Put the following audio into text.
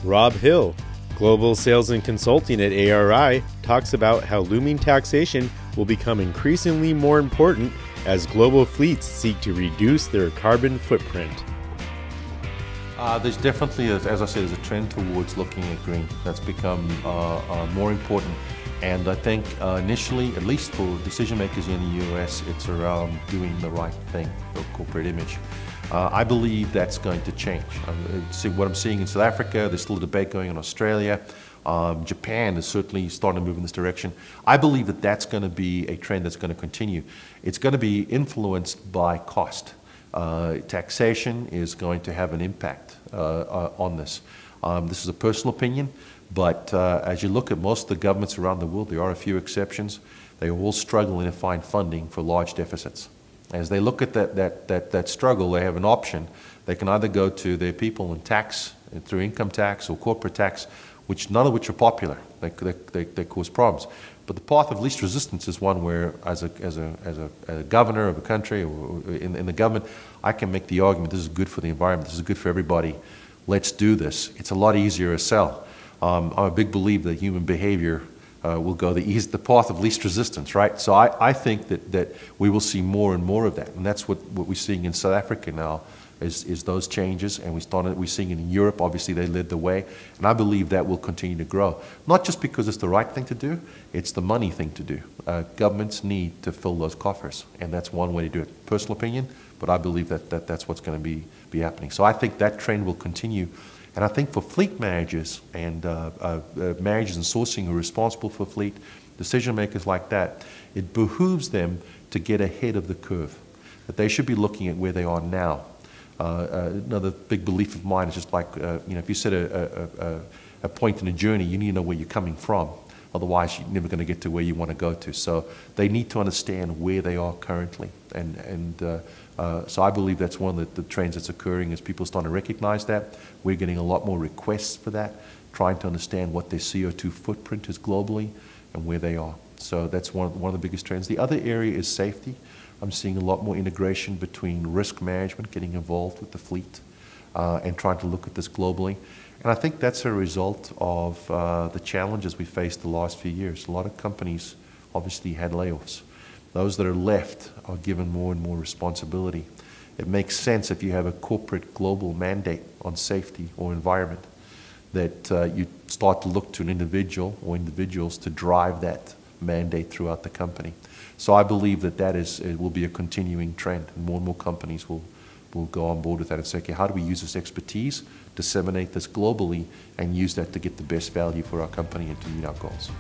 Rob Hill, Global Sales and Consulting at ARI, talks about how looming taxation will become increasingly more important as global fleets seek to reduce their carbon footprint. There's definitely, as I said, there's a trend towards looking at green. That's become more important. And I think initially, at least for decision makers in the US, it's around doing the right thing for corporate image. I believe that's going to change. What I'm seeing in South Africa, there's still a debate going on in Australia. Japan is certainly starting to move in this direction. I believe that that's going to be a trend that's going to continue. It's going to be influenced by cost. Taxation is going to have an impact on this. This is a personal opinion, but as you look at most of the governments around the world, there are a few exceptions. They are all struggling to find funding for large deficits. As they look at that struggle, they have an option. They can either go to their people and tax through income tax or corporate tax, none of which are popular. They cause problems. But the path of least resistance is one where, as a governor of a country or in the government, I can make the argument: this is good for the environment. This is good for everybody. Let's do this. It's a lot easier to sell. I'm a big believer that human behavior will go the path of least resistance, right? So I think that we will see more and more of that, and that's what we're seeing in South Africa now. Is those changes, and we're seeing it in Europe. Obviously, they led the way, and I believe that will continue to grow. Not just because it's the right thing to do; it's the money thing to do. Governments need to fill those coffers, and that's one way to do it. Personal opinion, but I believe that's what's going to be happening. So I think that trend will continue, and I think for fleet managers and managers in sourcing who are responsible for fleet, decision makers like that, it behooves them to get ahead of the curve. That they should be looking at where they are now. Another big belief of mine is just like, if you set a point in a journey, you need to know where you're coming from. Otherwise, you're never going to get to where you want to go to. So they need to understand where they are currently. So I believe that's one of the trends that's occurring as people start to recognize that. We're getting a lot more requests for that, trying to understand what their CO2 footprint is globally and where they are. So that's one of the biggest trends. The other area is safety. I'm seeing a lot more integration between risk management, getting involved with the fleet, and trying to look at this globally. And I think that's a result of the challenges we faced the last few years. A lot of companies obviously had layoffs. Those that are left are given more and more responsibility. It makes sense if you have a corporate global mandate on safety or environment that you start to look to an individual or individuals to drive that mandate throughout the company. So I believe it will be a continuing trend, and more companies will go on board with that and say, okay, how do we use this expertise, disseminate this globally, and use that to get the best value for our company and to meet our goals.